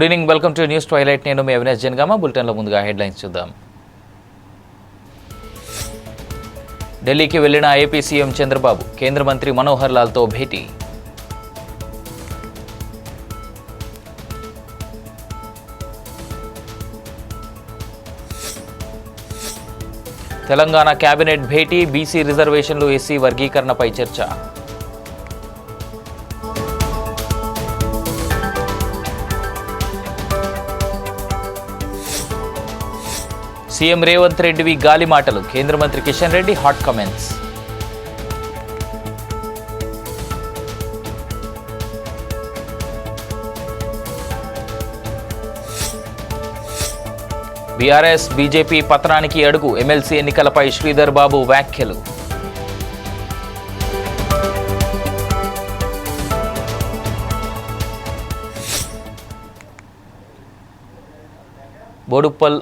Good evening, welcome to news twilight. నేను మీ అవినాష్ జనగామ. బులెటిన్లో ముందుగా హెడ్లైన్స్ చూద్దాం. ఢిల్లీకి వెళ్లిన ఏపీ సీఎం చంద్రబాబు కేంద్ర మంత్రి మనోహర్ లాల్తో భేటీ. తెలంగాణ కేబినెట్ భేటీ, బీసీ రిజర్వేషన్లు, ఎస్సీ వర్గీకరణపై చర్చ. సీఎం రేవంత్ రెడ్డివి గాలి మాటలు, కేంద్ర మంత్రి Kishan Reddy hot comments. BRS BJP పతనానికి అడుగు, ఎమ్మెల్సీ ఎన్నికలపై శ్రీధర్ బాబు వ్యాఖ్యలు. బోడుప్పల్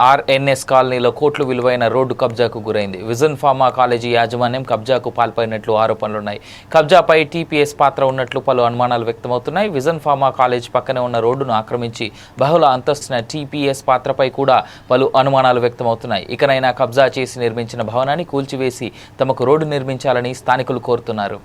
ఆర్ఎన్ఎస్ కాలనీలో కోట్ల విలువైన రోడ్డు కబ్జాకు గురైంది. విజన్ ఫార్మా కాలేజీ యాజమాన్యం కబ్జాకు పాల్పడినట్లు ఆరోపణలున్నాయి. కబ్జాపై టీపీఎస్ పాత్ర ఉన్నట్లు పలు అనుమానాలు వ్యక్తమవుతున్నాయి. విజన్ ఫార్మా కాలేజీ పక్కనే ఉన్న రోడ్డును ఆక్రమించి బహుళ అంతస్తున్న టీపీఎస్ పాత్రపై కూడా పలు అనుమానాలు వ్యక్తమవుతున్నాయి. ఇకనైనా కబ్జా చేసి నిర్మించిన భవనాన్ని కూల్చివేసి తమకు రోడ్డు నిర్మించాలని స్థానికులు కోరుతున్నారు.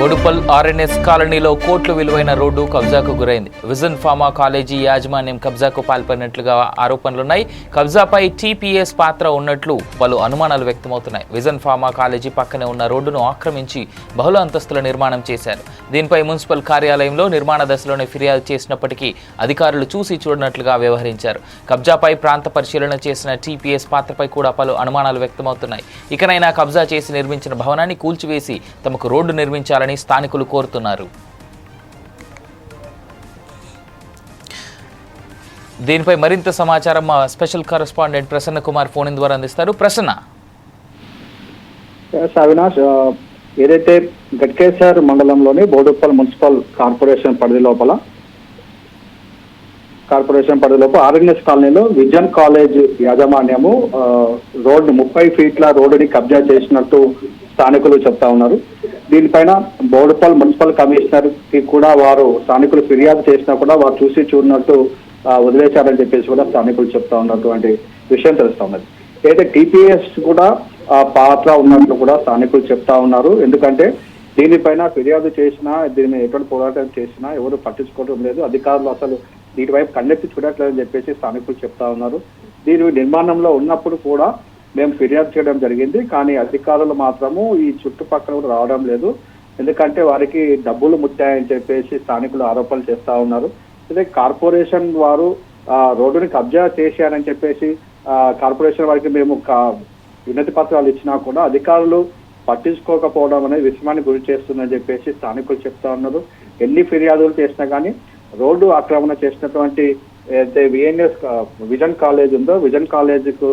బోడుప్పల్ ఆర్ఎన్ఎస్ కాలనీలో కోట్ల విలువైన రోడ్డు కబ్జాకు గురైంది. విజన్ ఫార్మా కాలేజీ యాజమాన్యం కబ్జాకు పాల్పడినట్లుగా ఆరోపణలున్నాయి. కబ్జాపై టీపీఎస్ పాత్ర ఉన్నట్లు పలు అనుమానాలు వ్యక్తమవుతున్నాయి. విజన్ ఫార్మా కాలేజీ పక్కనే ఉన్న రోడ్డును ఆక్రమించి బహుళ అంతస్తుల నిర్మాణం చేశారు. దీనిపై మున్సిపల్ కార్యాలయంలో నిర్మాణ దశలోనే ఫిర్యాదు చేసినప్పటికీ అధికారులు చూసి చూడనట్లుగా వ్యవహరించారు. కబ్జాపై ప్రాంత పరిశీలన చేసిన టీపీఎస్ పాత్రపై కూడా పలు అనుమానాలు వ్యక్తమవుతున్నాయి. ఇకనైనా కబ్జా చేసి నిర్మించిన భవనాన్ని కూల్చివేసి తమకు రోడ్డు నిర్మించాలని స్థానికులు కోరుతున్నారు. దీనిపై మరింత సమాచారం మా special correspondent Prasanna Kumar phone ద్వారా అందిస్తారు. ప్రసన్న. అవినాష్, ఏదైతే గట్కేసర్ మండలంలోని బోడుప్పల్ మున్సిపల్ కార్పొరేషన్ పరిధి లోపల ఆర్ఎన్ఎస్ కాలనీలో విజన్ కాలేజ్ యాజమాన్యము రోడ్డు 30 ఫీట్ల రోడ్డుని కబ్జా చేసినట్టు స్థానికులు చెప్తా ఉన్నారు. దీనిపైన బోడుప్పల్ మున్సిపల్ కమిషనర్ కి కూడా వారు స్థానికులు ఫిర్యాదు చేసినా కూడా వారు చూసి చూడనట్టు వదిలేశారని చెప్పేసి కూడా స్థానికులు చెప్తా ఉన్నటువంటి విషయం తెలుస్తా ఉన్నది. అయితే టీపీఎస్ కూడా పాత్ర ఉన్నట్లు కూడా స్థానికులు చెప్తా ఉన్నారు. ఎందుకంటే దీనిపైన ఫిర్యాదు చేసినా, దీని మీద ఎటువంటి పోరాటం చేసినా ఎవరు పట్టించుకోవడం లేదు. అధికారులు అసలు దీని వైపు కన్నెత్తి చూడట్లేదని చెప్పేసి స్థానికులు చెప్తా ఉన్నారు. దీని నిర్మాణంలో ఉన్నప్పుడు కూడా మేము ఫిర్యాదు చేయడం జరిగింది, కానీ అధికారులు మాత్రము ఈ చుట్టుపక్కల కూడా రావడం లేదు. ఎందుకంటే వారికి డబ్బులు ముట్టాయని చెప్పేసి స్థానికులు ఆరోపణలు చేస్తా ఉన్నారు. అయితే కార్పొరేషన్ వారు రోడ్డుని కబ్జా చేశారని చెప్పేసి కార్పొరేషన్ వారికి మేము వినతి పత్రాలు ఇచ్చినా కూడా అధికారులు పట్టించుకోకపోవడం అనేది విస్మయానికి గురి చేస్తుందని చెప్పేసి స్థానికులు చెప్తా ఉన్నారు. ఎన్ని ఫిర్యాదులు చేసినా కానీ రోడ్డు ఆక్రమణ చేసినటువంటి అయితే విఎన్ఎస్ విజన్ కాలేజ్ ఉందో విజన్ కాలేజీకు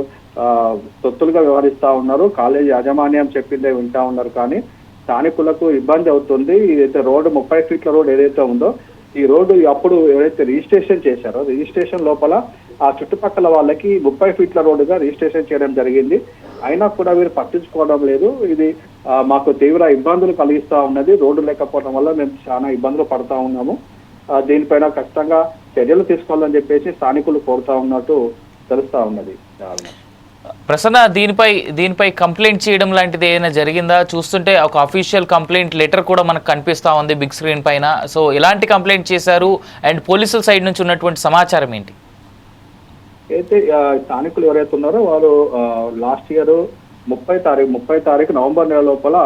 తొత్తులుగా వ్యవహరిస్తా ఉన్నారు. కాలేజీ యాజమాన్యం చెప్పిందే వింటా ఉన్నారు, కానీ స్థానికులకు ఇబ్బంది అవుతుంది. ఇదైతే రోడ్డు 30 ఫీట్ల రోడ్డు ఏదైతే ఉందో ఈ రోడ్డు అప్పుడు ఎవరైతే రిజిస్ట్రేషన్ చేశారో రిజిస్ట్రేషన్ లోపల ఆ చుట్టుపక్కల వాళ్ళకి 30 ఫీట్ల రోడ్డుగా రిజిస్ట్రేషన్ చేయడం జరిగింది. అయినా కూడా వీరు పట్టించుకోవడం లేదు. ఇది మాకు తీవ్ర ఇబ్బందులు కలిగిస్తా ఉన్నది. రోడ్డు లేకపోవడం వల్ల మేము చాలా ఇబ్బందులు పడతా ఉన్నాము. దీనిపైన ఖచ్చితంగా చర్యలు తీసుకోవాలని చెప్పేసి స్థానికులు కోరుతా ఉన్నట్టు తెలుస్తా ఉన్నది. ప్రసన్న, దీనిపై కంప్లైంట్ చేయడం లాంటిది ఏదైనా జరిగిందా? చూస్తుంటే ఒక అఫీషియల్ కంప్లైంట్ లెటర్ కూడా మనకు కనిపిస్తా ఉంది బిగ్ స్క్రీన్ పైన. సో ఎలాంటి కంప్లైంట్ చేశారు అండ్ పోలీసుల సైడ్ నుంచి ఉన్నటువంటి సమాచారం ఏంటి? అయితే స్థానికులు ఎవరైతే ఉన్నారో వారు లాస్ట్ ఇయర్ 30 తారీఖు నవంబర్ నెల లోపల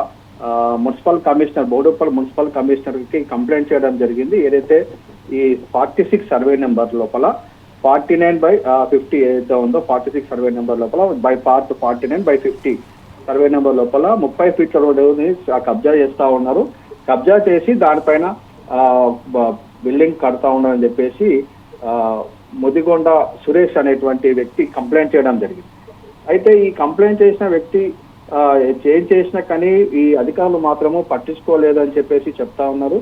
municipal commissioner Boduppal municipal commissioner కి కంప్లైంట్ చేయడం జరిగింది. ఏదైతే ఈ 46 సర్వే నెంబర్ లోపల 49/50 ఏదైతే ఉందో 46 సర్వే నెంబర్ లోపల బై పార్ట్ 49/50 సర్వే నెంబర్ లోపల 30 ఫీట్ల రోడ్డుని కబ్జా చేస్తా ఉన్నారు. కబ్జా చేసి దానిపైన బిల్డింగ్ కడతా ఉన్నారని చెప్పేసి ముదిగొండ సురేష్ అనేటువంటి వ్యక్తి కంప్లైంట్ చేయడం జరిగింది. అయితే ఈ కంప్లైంట్ చేసిన వ్యక్తి ఏం చేసినా కానీ ఈ అధికారులు మాత్రము పట్టించుకోలేదని చెప్పేసి చెప్తా ఉన్నారు.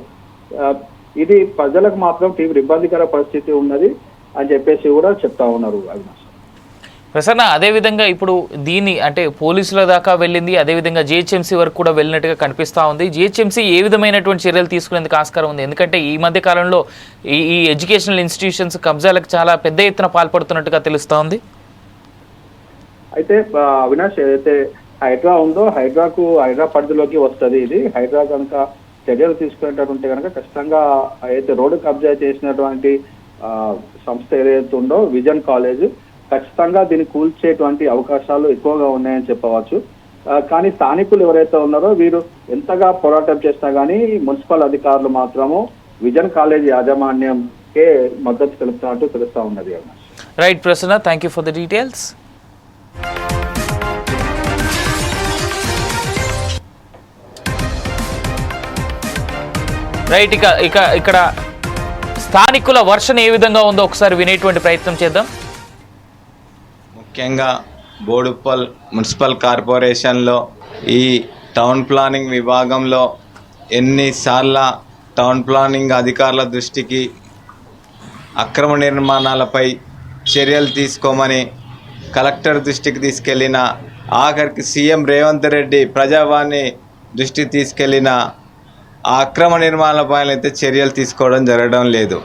ఇది ప్రజలకు మాత్రం తీవ్ర ఇబ్బందికర పరిస్థితి ఉన్నది అని చెప్పేసి కూడా చెప్తా ఉన్నారు. అవినాష్ ప్రసన్న, అదేవిధంగా ఇప్పుడు దీన్ని అంటే పోలీసుల దాకా వెళ్ళింది, అదేవిధంగా జిహెచ్ఎంసీ వరకు కూడా వెళ్ళినట్టుగా కనిపిస్తూ ఉంది. జిహెచ్ఎంసీ ఏ విధమైనటువంటి చర్యలు తీసుకునేందుకు ఆస్కారం ఉంది? ఎందుకంటే ఈ మధ్య కాలంలో ఈ ఎడ్యుకేషనల్ ఇన్స్టిట్యూషన్స్ కబ్జాలకు చాలా పెద్ద ఎత్తున పాల్పడుతున్నట్టుగా తెలుస్తూ ఉంది. అయితే అవినాష్, ఏదైతే హైడ్రా ఉందో హైడ్రా పరిధిలోకి వస్తుంది. ఇది హైడ్రా కనుక చర్యలు తీసుకునేటటువంటి కనుక ఖచ్చితంగా అయితే రోడ్డు కబ్జా చేసినటువంటి సంస్థ ఏదైతే ఉందో విజన్ కాలేజ్, ఖచ్చితంగా దీన్ని కూల్చేటువంటి అవకాశాలు ఎక్కువగా ఉన్నాయని చెప్పవచ్చు. కానీ స్థానికులు ఎవరైతే ఉన్నారో వీరు ఎంతగా పోరాటం చేసినా కానీ మున్సిపల్ అధికారులు మాత్రము విజన్ కాలేజ్ యాజమాన్యంకే మద్దతు తెలుపుతున్నట్టు తెలుస్తా ఉన్నది. Right Prasanna, thank you for the details. Right, ఇక్కడ స్థానికుల వర్షన్ ఏ విధంగా ఉందో ఒకసారి వినేటువంటి ప్రయత్నం చేద్దాం. ముఖ్యంగా బోడుప్పల్ మున్సిపల్ కార్పొరేషన్లో ఈ టౌన్ ప్లానింగ్ విభాగంలో ఎన్నిసార్లు టౌన్ ప్లానింగ్ అధికారుల దృష్టికి అక్రమ నిర్మాణాలపై చర్యలు తీసుకోమని కలెక్టర్ దృష్టికి తీసుకెళ్లిన, ఆఖరికి సీఎం రేవంత్ రెడ్డి ప్రజావాణి దృష్టికి తీసుకెళ్లిన ఆ అక్రమ నిర్మాణాలపైన అయితే చర్యలు తీసుకోవడం జరగడం లేదు.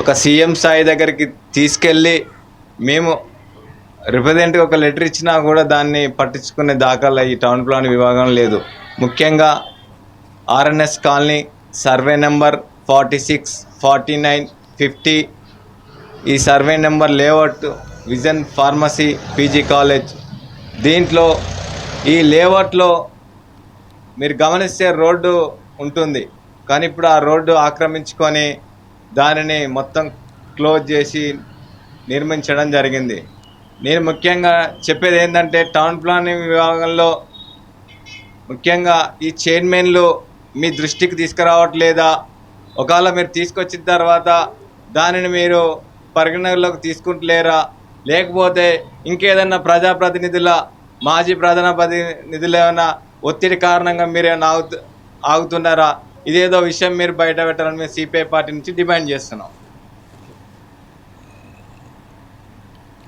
ఒక సీఎం స్థాయి దగ్గరికి తీసుకెళ్ళి మేము రిప్రజెంట్గా ఒక లెటర్ ఇచ్చినా కూడా దాన్ని పట్టించుకునే దాఖలా ఈ టౌన్ ప్లాన్ విభాగం లేదు. ముఖ్యంగా ఆర్ఎన్ఎస్ కాలనీ సర్వే నెంబర్ 46, 49, 50 ఈ survey number layout vision pharmacy PG college. దీంట్లో ఈ లేఅవుట్లో మీరు గమనిస్తే రోడ్డు ఉంటుంది, కానీ ఇప్పుడు ఆ రోడ్డు ఆక్రమించుకొని దానిని మొత్తం క్లోజ్ చేసి నిర్మించడం జరిగింది. నేను ముఖ్యంగా చెప్పేది ఏంటంటే టౌన్ ప్లానింగ్ విభాగంలో ముఖ్యంగా ఈ చైర్మన్లు మీ దృష్టికి తీసుకురావట్లేదా? ఒకవేళ మీరు తీసుకొచ్చిన తర్వాత దానిని మీరు పరిగణలోకి తీసుకుంటలేరా? లేకపోతే ఇంకేదన్నా ప్రజాప్రతినిధుల మాజీ ప్రధానప్రతినిధులు ఏమైనా ఒత్తిడి కారణంగా మీరేమైనా ఆగుతున్నారా? ఇదేదో విషయం మీరు బయట పెట్టాలని మేము సిపిఐ పార్టీ నుంచి డిమాండ్ చేస్తున్నాం.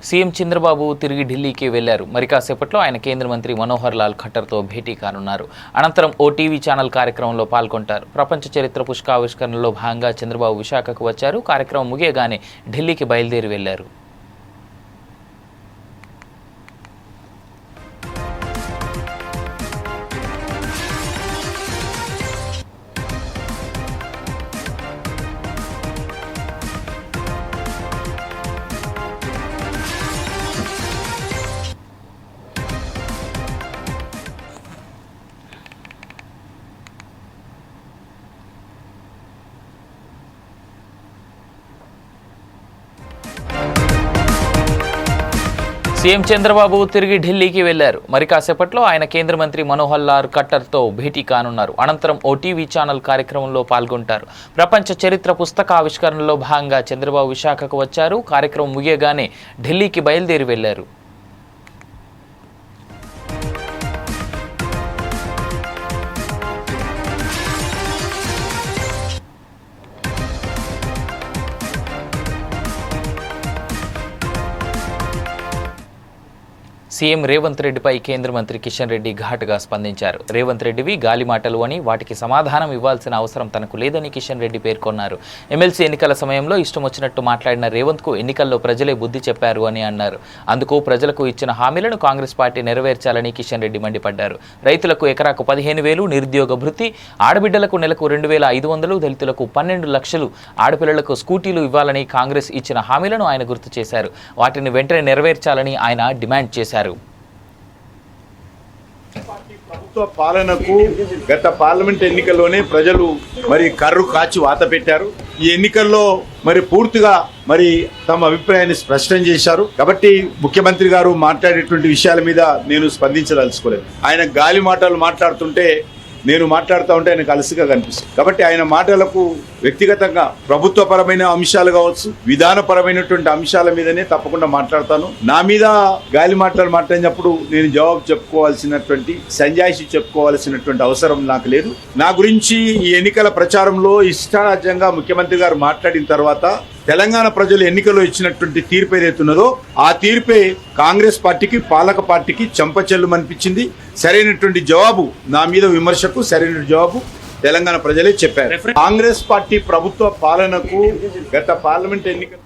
సీఎం చంద్రబాబు తిరిగి ఢిల్లీకి వెళ్లారు. మరి కాసేపట్లో ఆయన కేంద్ర మంత్రి మనోహర్ లాల్ ఖట్టర్తో భేటీ కానున్నారు. అనంతరం ఓ టీవీ ఛానల్ కార్యక్రమంలో పాల్గొంటారు. ప్రపంచ చరిత్ర పుష్పావిష్కరణలో భాగంగా చంద్రబాబు విశాఖకు వచ్చారు. కార్యక్రమం ముగియగానే ఢిల్లీకి బయలుదేరి వెళ్లారు. సీఎం చంద్రబాబు తిరిగి ఢిల్లీకి వెళ్లారు. మరి కాసేపట్లో ఆయన కేంద్ర మంత్రి మనోహర్ లాల్ ఖట్టర్తో భేటీ కానున్నారు. అనంతరం ఓ టీవీ ఛానల్ కార్యక్రమంలో పాల్గొంటారు. ప్రపంచ చరిత్ర పుస్తకావిష్కరణలో భాగంగా చంద్రబాబు విశాఖకు వచ్చారు. కార్యక్రమం ముగియగానే ఢిల్లీకి బయలుదేరి వెళ్లారు. సీఎం రేవంత్ రెడ్డిపై కేంద్ర మంత్రి కిషన్ రెడ్డి ఘాటుగా స్పందించారు. రేవంత్ రెడ్డివి గాలి మాటలు అని, వాటికి సమాధానం ఇవ్వాల్సిన అవసరం తనకు లేదని కిషన్ రెడ్డి పేర్కొన్నారు. ఎమ్మెల్సీ ఎన్నికల సమయంలో ఇష్టం వచ్చినట్టు మాట్లాడిన రేవంత్కు ఎన్నికల్లో ప్రజలే బుద్ధి చెప్పారు అని అన్నారు. అందుకు ప్రజలకు ఇచ్చిన హామీలను కాంగ్రెస్ పార్టీ నెరవేర్చాలని కిషన్ రెడ్డి మండిపడ్డారు. రైతులకు ఎకరాకు 15,000, నిరుద్యోగ భృతి, ఆడబిడ్డలకు నెలకు 2,500, దళితులకు 12 లక్షలు, ఆడపిల్లలకు స్కూటీలు ఇవ్వాలని కాంగ్రెస్ ఇచ్చిన హామీలను ఆయన గుర్తు చేశారు. వాటిని వెంటనే నెరవేర్చాలని ఆయన డిమాండ్ చేశారు. ప్రభుత్వ పాలనకు గత పార్లమెంట్ ఎన్నికల్లోనే ప్రజలు మరి కర్రు కాచి వాత పెట్టారు. ఈ ఎన్నికల్లో మరి పూర్తిగా మరి తమ అభిప్రాయాన్ని స్పష్టం చేశారు. కాబట్టి ముఖ్యమంత్రి గారు మాట్లాడేటువంటి విషయాల మీద నేను స్పందించదలుచుకోలేదు. ఆయన గాలి మాటలు మాట్లాడుతుంటే నేను మాట్లాడుతూ ఉంటే ఆయనకు అలసిగా కనిపిస్తుంది. కాబట్టి ఆయన మాటలకు వ్యక్తిగతంగా ప్రభుత్వపరమైన అంశాలు కావచ్చు, విధానపరమైనటువంటి అంశాల మీదనే తప్పకుండా మాట్లాడతాను. నా మీద గాలి మాటలు మాట్లాడినప్పుడు నేను జవాబు చెప్పుకోవాల్సినటువంటి సంజాయిషి చెప్పుకోవాల్సినటువంటి అవసరం నాకు లేదు. నా గురించి ఈ ఎన్నికల ప్రచారంలో ఇష్టారాజ్యంగా ముఖ్యమంత్రి గారు మాట్లాడిన తర్వాత తెలంగాణ ప్రజలు ఎన్నికల్లో ఇచ్చినటువంటి తీర్పు ఏదైతున్నదో ఆ తీర్పే కాంగ్రెస్ పార్టీకి, పాలక పార్టీకి చెంపచెల్లు అనిపించింది. సరైనటువంటి జవాబు, నా మీద విమర్శకు సరైన జవాబు తెలంగాణ ప్రజలే చెప్పారు. కాంగ్రెస్ పార్టీ ప్రభుత్వ పాలనకు గత పార్లమెంట్ ఎన్నికలు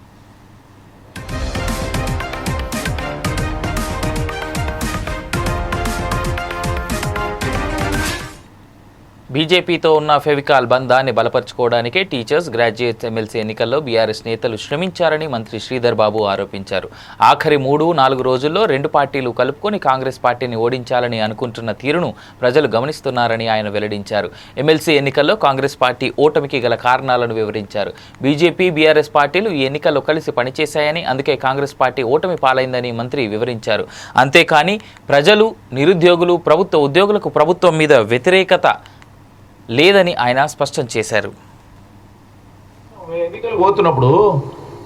బీజేపీతో ఉన్న ఫెవికాల్ బంధాన్ని బలపరుచుకోవడానికే టీచర్స్, గ్రాడ్యుయేట్స్ ఎమ్మెల్సీ ఎన్నికల్లో బీఆర్ఎస్ నేతలు శ్రమించారని మంత్రి శ్రీధర్ బాబు ఆరోపించారు. ఆఖరి 3-4 రోజుల్లో 2 పార్టీలు కలుపుకొని కాంగ్రెస్ పార్టీని ఓడించాలని అనుకుంటున్న తీరును ప్రజలు గమనిస్తున్నారని ఆయన వెల్లడించారు. ఎమ్మెల్సీ ఎన్నికల్లో కాంగ్రెస్ పార్టీ ఓటమికి గల కారణాలను వివరించారు. బీజేపీ, బీఆర్ఎస్ పార్టీలు ఈ ఎన్నికల్లో కలిసి పనిచేశాయని, అందుకే కాంగ్రెస్ పార్టీ ఓటమి పాలైందని మంత్రి వివరించారు. అంతేకాని ప్రజలు, నిరుద్యోగులు, ప్రభుత్వ ఉద్యోగులకు ప్రభుత్వం మీద వ్యతిరేకత లేదని ఆయన స్పష్టం చేశారు. ఎన్నికలు పోతున్నప్పుడు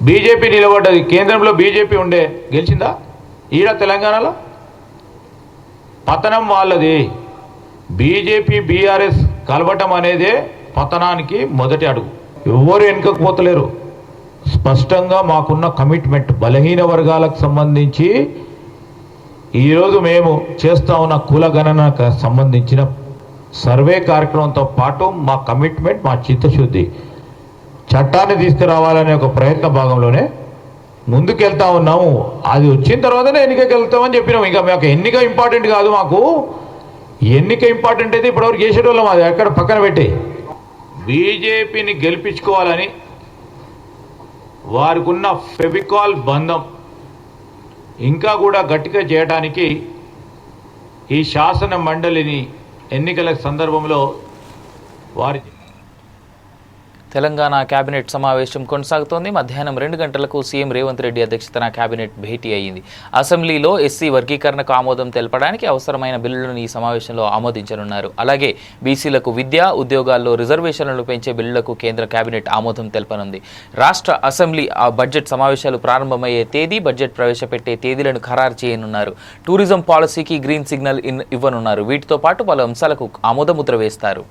బీజేపీ నిలబడ్డది, కేంద్రంలో బీజేపీ ఉండే, గెలిచిందా? ఈడ తెలంగాణలో పతనం వాళ్ళది. బీజేపీ బీఆర్ఎస్ కలవటం అనేదే పతనానికి మొదటి అడుగు. ఎవరు వెనుకపోతలేరు. స్పష్టంగా మాకున్న కమిట్మెంట్ బలహీన వర్గాలకు సంబంధించి ఈరోజు మేము చేస్తా ఉన్న కులగణనకు సంబంధించిన సర్వే కార్యక్రమంతో పాటు మా కమిట్మెంట్, మా చిత్తశుద్ధి చట్టాన్ని తీసుకురావాలనే ఒక ప్రయత్న భాగంలోనే ముందుకెళ్తా ఉన్నాము. అది వచ్చిన తర్వాతనే ఎన్నికకి వెళ్తామని చెప్పినాము. ఇంకా మాకు ఎన్నిక ఇంపార్టెంట్ కాదు, మాకు ఎన్నిక ఇంపార్టెంట్ అయితే ఇప్పటివరకు చేసేటోళ్ళం. అది ఎక్కడ పక్కన పెట్టి బీజేపీని గెలిపించుకోవాలని వారికి ఉన్న ఫెవికాల్ బంధం ఇంకా కూడా గట్టిగా చేయడానికి ఈ శాసన మండలిని ఎన్నికల సందర్భంలో వారి తెలంగాణ కేబినెట్ సమావేశం కొనసాగుతోంది. మధ్యాహ్నం 2 గంటలకు సీఎం రేవంత్ రెడ్డి అధ్యక్షతన కేబినెట్ భేటీ అయ్యింది. అసెంబ్లీలో ఎస్సీ వర్గీకరణకు ఆమోదం తెలపడానికి అవసరమైన బిల్లులను ఈ సమావేశంలో ఆమోదించనున్నారు. అలాగే బీసీలకు విద్యా, ఉద్యోగాల్లో రిజర్వేషన్లను పెంచే బిల్లులకు కేంద్ర కేబినెట్ ఆమోదం తెలపనుంది. రాష్ట్ర అసెంబ్లీ బడ్జెట్ సమావేశాలు ప్రారంభమయ్యే తేదీ, బడ్జెట్ ప్రవేశపెట్టే తేదీలను ఖరారు చేయనున్నారు. టూరిజం పాలసీకి గ్రీన్ సిగ్నల్ ఇవ్వనున్నారు. వీటితో పాటు పలు అంశాలకు ఆమోదముద్ర వేస్తారు.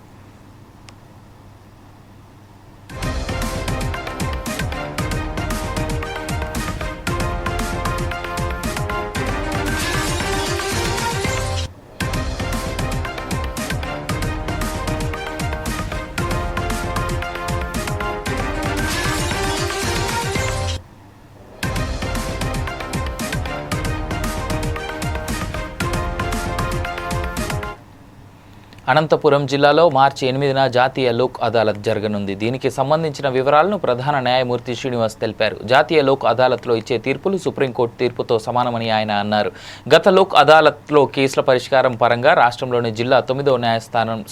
అనంతపురం జిల్లాలో మార్చి 8న జాతీయ లోక్ అదాలత్ జరగనుంది. దీనికి సంబంధించిన వివరాలను ప్రధాన న్యాయమూర్తి శ్రీనివాస్ తెలిపారు. జాతీయ లోక్ అదాలత్లో ఇచ్చే తీర్పులు సుప్రీంకోర్టు తీర్పుతో సమానమని ఆయన అన్నారు. గత లోక్ అదాలత్లో కేసుల పరిష్కారం పరంగా రాష్ట్రంలోని జిల్లా 9వ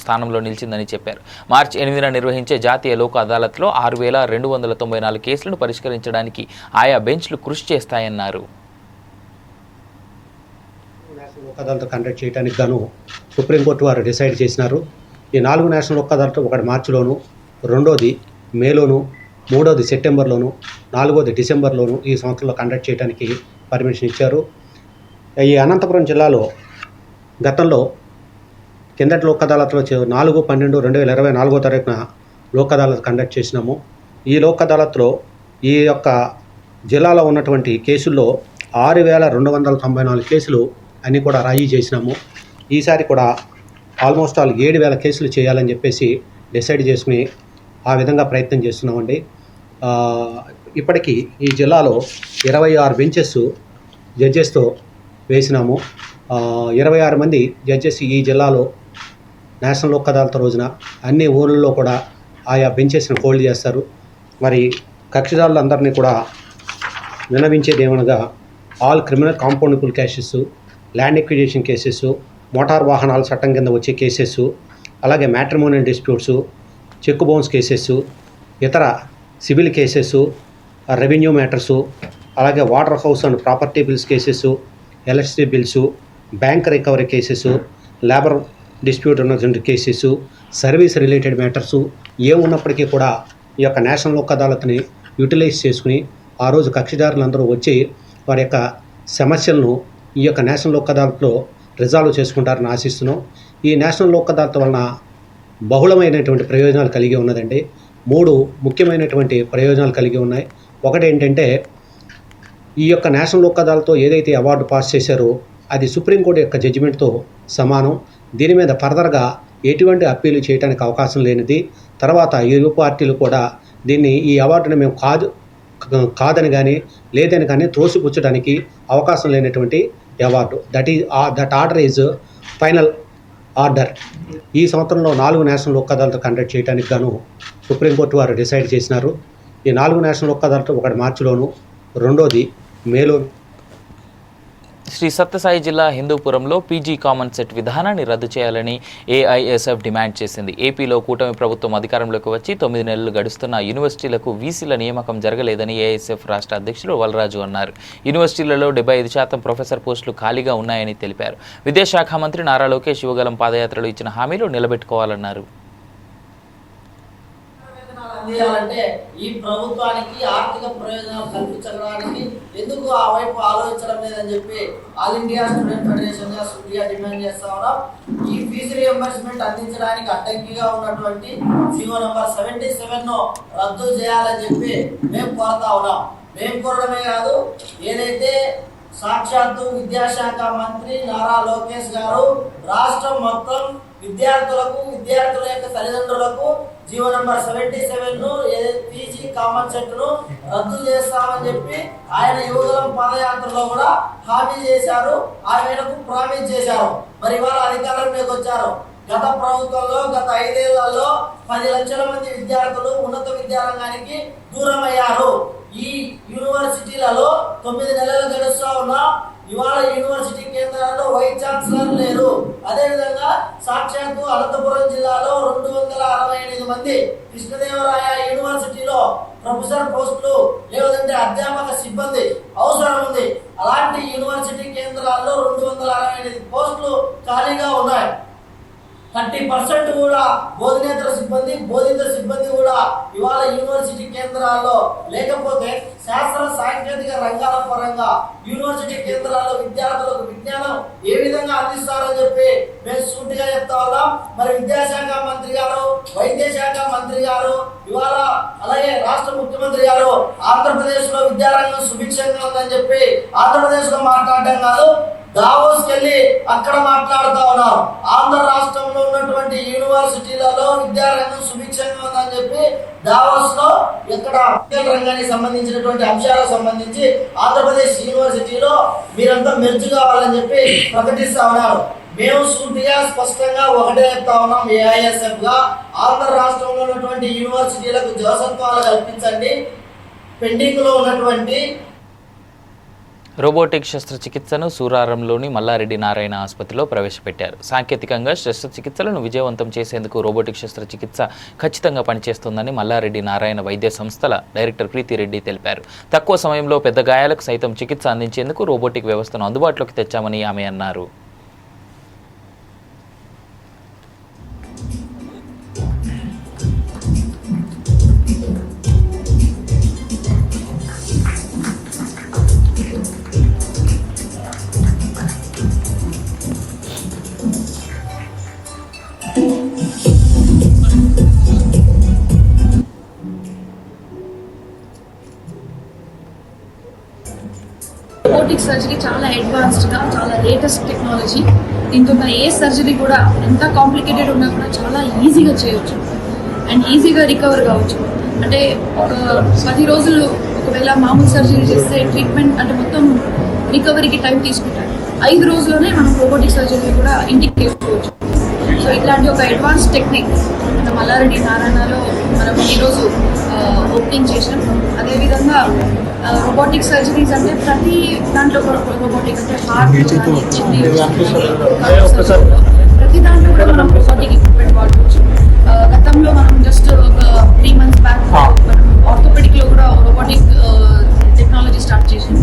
స్థానంలో నిలిచిందని చెప్పారు. మార్చి 8న నిర్వహించే జాతీయ లోక్ అదాలత్లో 6,294 కేసులను పరిష్కరించడానికి ఆయా బెంచ్లు కృషి చేస్తాయన్నారు. లోక్ అదాలత్ కండక్ట్ చేయడానికి గాను సుప్రీంకోర్టు వారు డిసైడ్ చేసినారు. ఈ 4 నేషనల్ లోక్ అదాలత్, ఒకటి మార్చిలోను, 2వది మేలోను, 3వది సెప్టెంబర్లోను, 4వది డిసెంబర్లోను ఈ సంవత్సరంలో కండక్ట్ చేయడానికి పర్మిషన్ ఇచ్చారు. ఈ అనంతపురం జిల్లాలో గతంలో కిందటి లోక్ అదాలత్లో 4/12/2024 తారీఖున లోక్ అదాలత్ కండక్ట్ చేసినాము. ఈ లోక్ అదాలత్లో ఈ యొక్క జిల్లాలో ఉన్నటువంటి కేసుల్లో 6,294 కేసులు అన్నీ కూడా రాజీ చేసినాము. ఈసారి కూడా ఆల్మోస్ట్ ఆల్ 7,000 కేసులు చేయాలని చెప్పేసి డిసైడ్ చేసుకుని ఆ విధంగా ప్రయత్నం చేస్తున్నామండి. ఇప్పటికీ ఈ జిల్లాలో 26 బెంచెస్ జడ్జెస్తో వేసినాము. 26 మంది జడ్జెస్ ఈ జిల్లాలో నేషనల్ లోక్ అదాలత్ రోజున అన్ని ఊళ్ళల్లో కూడా ఆయా బెంచెస్ని హోల్డ్ చేస్తారు. మరి కక్షిదారులందరినీ కూడా విన్నవించేది ఏమనగా all criminal compoundable cases, land acquisition cases, motor వాహనాల చట్టం కింద వచ్చే కేసెస్, అలాగే matrimonial disputes, cheque bounce cases, ఇతర సివిల్ కేసెస్, రెవెన్యూ మ్యాటర్సు, అలాగే water house and property bills cases, electricity bills, bank recovery cases, labour dispute ఉన్నటువంటి cases, service related matters ఏమున్నప్పటికీ కూడా ఈ యొక్క నేషనల్ లోక్ అదాలత్ని యూటిలైజ్ చేసుకుని ఆ రోజు కక్షిదారులందరూ వచ్చి వారి యొక్క సమస్యలను ఈ యొక్క నేషనల్ లోక్ అదాలత్లో రిజాల్వ్ చేసుకుంటారని ఆశిస్తున్నాం. ఈ నేషనల్ లోక్ అదాలత్ వలన బహుళమైనటువంటి ప్రయోజనాలు కలిగి ఉన్నదండి. 3 ముఖ్యమైనటువంటి ప్రయోజనాలు కలిగి ఉన్నాయి. ఒకటి ఏంటంటే, ఈ యొక్క నేషనల్ లోక్ అదాలత్తో ఏదైతే అవార్డు పాస్ చేశారో అది సుప్రీంకోర్టు యొక్క జడ్జిమెంట్తో సమానం. దీని మీద ఫర్దర్గా ఎటువంటి అప్పీలు చేయడానికి అవకాశం లేనిది. తర్వాత ఇరు పార్టీలు కూడా దీన్ని ఈ అవార్డుని మేము కాదని కానీ లేదని కానీ త్రోసిపుచ్చడానికి అవకాశం లేనటువంటి award. That order is final order. ఈ సంవత్సరంలో 4 నేషనల్ లోక్ అదాలత్ కండక్ట్ చేయడానికి గాను సుప్రీంకోర్టు వారు డిసైడ్ చేసినారు. ఈ 4 నేషనల్ లోక్ అదాలత్, ఒకటి మార్చిలోను, రెండోది మేలో. శ్రీ సత్యసాయి జిల్లా హిందూపురంలో పీజీ కామన్ సెట్ విధానాన్ని రద్దు చేయాలని ఏఐఎస్ఎఫ్ డిమాండ్ చేసింది. ఏపీలో కూటమి ప్రభుత్వం అధికారంలోకి వచ్చి 9 నెలలు గడుస్తున్న యూనివర్సిటీలకు వీసీల నియామకం జరగలేదని ఏఐఎస్ఎఫ్ రాష్ట్ర అధ్యక్షులు వలరాజు అన్నారు. యూనివర్సిటీలలో 75% ప్రొఫెసర్ పోస్టులు ఖాళీగా ఉన్నాయని తెలిపారు. విద్యాశాఖ మంత్రి నారా లోకేష్ యువగలం పాదయాత్రలో ఇచ్చిన హామీలు నిలబెట్టుకోవాలన్నారు. అందియాలంటే ఈ ప్రభుత్వానికి ఆర్థిక ప్రయోజనాలు కల్పించడానికి ఎందుకు ఆ వైపు ఆలోచించడం లేదని చెప్పి ఆల్ ఇండియా స్టూడెంట్ ఫెడరేషన్ గా సూటిగా డిమాండ్ చేస్తా ఉన్నాం. ఈ ఫీజు రియంబర్స్మెంట్ అందించడానికి అడ్డంకిగా ఉన్నటువంటి జీవో నంబర్ 77 ను రద్దు చేయాలని చెప్పి మేము కోరుతా ఉన్నాం. మేము కోరడమే కాదు, ఏదైతే సాక్షాత్తు విద్యాశాఖ మంత్రి నారా లోకేష్ గారు రాష్ట్రం మొత్తం విద్యార్థులకు, విద్యార్థుల యొక్క తల్లిదండ్రులకు జీవో నంబర్ 77 ను పీజీ కామన్ సెట్ ను రద్దు చేస్తామని చెప్పి ఆయన యువగలం పాదయాత్రలో కూడా హామీ చేశారు. ఆ మేరకు ప్రామిస్ చేశారు. మరి ఇవాళ అధికారంలోకి వచ్చారు. గత ప్రభుత్వంలో గత 5 ఏళ్లలో 10 లక్షల మంది విద్యార్థులు ఉన్నత విద్యారంగానికి దూరం అయ్యారు. ఈ యూనివర్సిటీలలో 9 నెలలు గడుస్తూ ఉన్నా ఇవాళ యూనివర్సిటీ కేంద్రాల్లో వైస్ ఛాన్సలర్ లేరు. అదేవిధంగా సాక్షాత్తు అనంతపురం జిల్లాలో 268 మంది కృష్ణదేవరాయ యూనివర్సిటీలో ప్రొఫెసర్ పోస్టులు లేదంటే అధ్యాపక సిబ్బంది అవసరం ఉంది. అలాంటి యూనివర్సిటీ కేంద్రాల్లో 268 పోస్టులు ఖాళీగా ఉన్నాయి. 30% కూడా బోధనేతర సిబ్బంది, బోధిత సిబ్బంది కూడా ఇవాళ యూనివర్సిటీ కేంద్రాల్లో లేకపోతే శాస్త్ర సాంకేతిక రంగాల పరంగా యూనివర్సిటీ కేంద్రాల్లో విద్యార్థులకు విజ్ఞానం ఏ విధంగా అందిస్తారని చెప్పి మేము సూటిగా చెప్తా ఉన్నాం. మరి విద్యాశాఖ మంత్రి గారు, వైద్య శాఖ మంత్రి గారు ఇవాళ అలాగే రాష్ట్ర ముఖ్యమంత్రి గారు ఆంధ్రప్రదేశ్ లో విద్యారంగం సుభిక్షంగా ఉందని చెప్పి ఆంధ్రప్రదేశ్ లో మాట్లాడడం కాదు, దావోస్కి వెళ్ళి అక్కడ మాట్లాడుతూ ఉన్నారు. ఆంధ్ర రాష్ట్రంలో ఉన్నటువంటి యూనివర్సిటీలలో విద్యారంగం సుభిక్షంగా ఉందని చెప్పి దావోస్ లో ఇక్కడ రంగానికి సంబంధించినటువంటి అంశాలకు సంబంధించి ఆంధ్రప్రదేశ్ యూనివర్సిటీలో మీరంతా మెర్జ్ కావాలని చెప్పి ప్రకటిస్తా ఉన్నారు. మేము సూటిగా స్పష్టంగా ఒకటే చెప్తా ఉన్నాం. ఏఐఎస్ఎఫ్ గా ఆంధ్ర రాష్ట్రంలో ఉన్నటువంటి యూనివర్సిటీలకు జవసత్వాలు కల్పించండి. పెండింగ్ లో ఉన్నటువంటి రోబోటిక్ శస్త్రచికిత్సను సూరారంలోని మల్లారెడ్డి నారాయణ ఆసుపత్రిలో ప్రవేశపెట్టారు. సాంకేతికంగా శస్త్రచికిత్సలను విజయవంతం చేసేందుకు రోబోటిక్ శస్త్రచికిత్స ఖచ్చితంగా పనిచేస్తుందని మల్లారెడ్డి నారాయణ వైద్య సంస్థల డైరెక్టర్ ప్రీతిరెడ్డి తెలిపారు. తక్కువ సమయంలో పెద్ద గాయాలకు సైతం చికిత్స అందించేందుకు రోబోటిక్ వ్యవస్థను అందుబాటులోకి తెచ్చామని ఆమె అన్నారు. రోబోటిక్ సర్జరీ చాలా అడ్వాన్స్డ్గా, చాలా లేటెస్ట్ టెక్నాలజీ. దీంతో మన ఏ సర్జరీ కూడా ఎంత కాంప్లికేటెడ్ ఉన్నా కూడా చాలా ఈజీగా చేయవచ్చు అండ్ ఈజీగా రికవర్ కావచ్చు. అంటే ఒక 10 రోజులు ఒకవేళ మామూలు సర్జరీ చేస్తే ట్రీట్మెంట్ అంటే మొత్తం రికవరీకి టైం తీసుకుంటారు. 5 రోజుల్లోనే మనం రోబోటిక్ సర్జరీ కూడా ఇంటికి చేసుకోవచ్చు. సో ఇట్లాంటి ఒక అడ్వాన్స్ టెక్నిక్ మన మల్లారెడ్డి నారాయణలో మనం ఈరోజు ఓపెనింగ్ చేసాం. అదేవిధంగా రోబోటిక్ సర్జరీస్ అంటే ప్రతి దాంట్లో రోబోటిక్ అంటే హార్ట్ ప్రతి దాంట్లో కూడా మనం రోబోటిక్ ఎక్విప్మెంట్ వాడుకోవచ్చు. గతంలో మనం జస్ట్ ఒక 3 months బ్యాక్ మనం ఆర్థోపెడిక్లో కూడా రోబోటిక్ టెక్నాలజీ స్టార్ట్ చేసాం.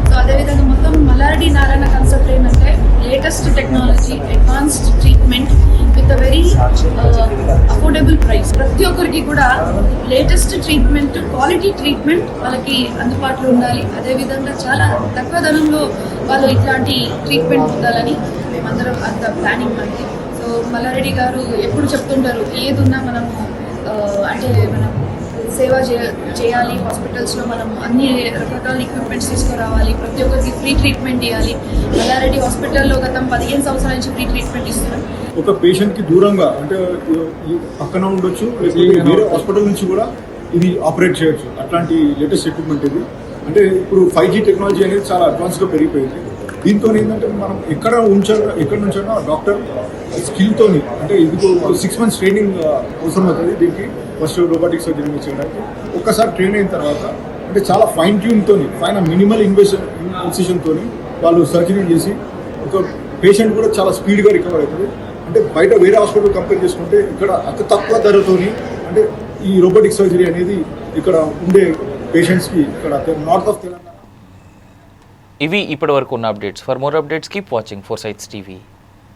సో అదేవిధంగా మొత్తం మల్లారెడ్డి నారాయణ కన్సెప్ట్ ఏంటంటే latest technology, advanced treatment hospitals ప్రతి ఒక్కరికి కూడా లేటెస్ట్ ట్రీట్మెంట్, క్వాలిటీ ట్రీట్మెంట్ వాళ్ళకి అందుబాటులో ఉండాలి. అదేవిధంగా చాలా తక్కువ ధనంలో వాళ్ళు ఇట్లాంటి ట్రీట్మెంట్ పొందాలని మేమందరం అంత ప్లానింగ్ మనకి. సో మల్లారెడ్డి గారు ఎప్పుడు చెప్తుంటారు, ఏదున్నా మనము అంటే మనం సేవ చేయాలి. హాస్పిటల్స్లో మనం అన్ని రకరకాల ఎక్విప్మెంట్స్ తీసుకురావాలి, ప్రతి ఒక్కరికి ఫ్రీ ట్రీట్మెంట్ ఇవ్వాలి. మల్లారెడ్డి హాస్పిటల్లో గతం 15 సంవత్సరాల నుంచి ఫ్రీ ట్రీట్మెంట్ ఇస్తున్నాం. ఒక పేషెంట్కి దూరంగా అంటే పక్కన ఉండొచ్చు, లేకపోతే వేరే హాస్పిటల్ నుంచి కూడా ఇది ఆపరేట్ చేయొచ్చు. అట్లాంటి లేటెస్ట్ ఎక్విప్మెంట్ ఇది. అంటే ఇప్పుడు 5G టెక్నాలజీ అనేది చాలా అడ్వాన్స్గా పెరిగిపోయింది. దీంతో ఏంటంటే మనం ఎక్కడ నుంచైనా డాక్టర్ స్కిల్తోని, అంటే ఇది 6 months ట్రైనింగ్ అవసరం అవుతుంది దీనికి. ఫస్ట్ రోబోటిక్ సర్జరీ చేయడానికి ఒక్కసారి ట్రైన్ అయిన తర్వాత అంటే చాలా ఫైన్ ట్యూన్తోని, పైన మినిమల్ ఇన్సిషన్తో వాళ్ళు సర్జరీ చేసి ఒక పేషెంట్ కూడా చాలా స్పీడ్గా రికవర్ అవుతుంది. అంటే బయట వేరే హాస్పిటల్ కంపేర్ చేసుకుంటే ఇక్కడ అతి తక్కువ ధరతోని అంటే ఈ రోబోటిక్ సర్జరీ అనేది ఇక్కడ ఉండే పేషెంట్స్కి ఇక్కడ నార్త్ ఆఫ్ తెలంగాణ. ఇవి ఇప్పటివరకు ఉన్న updates. For more updates keep watching 4 Sides TV.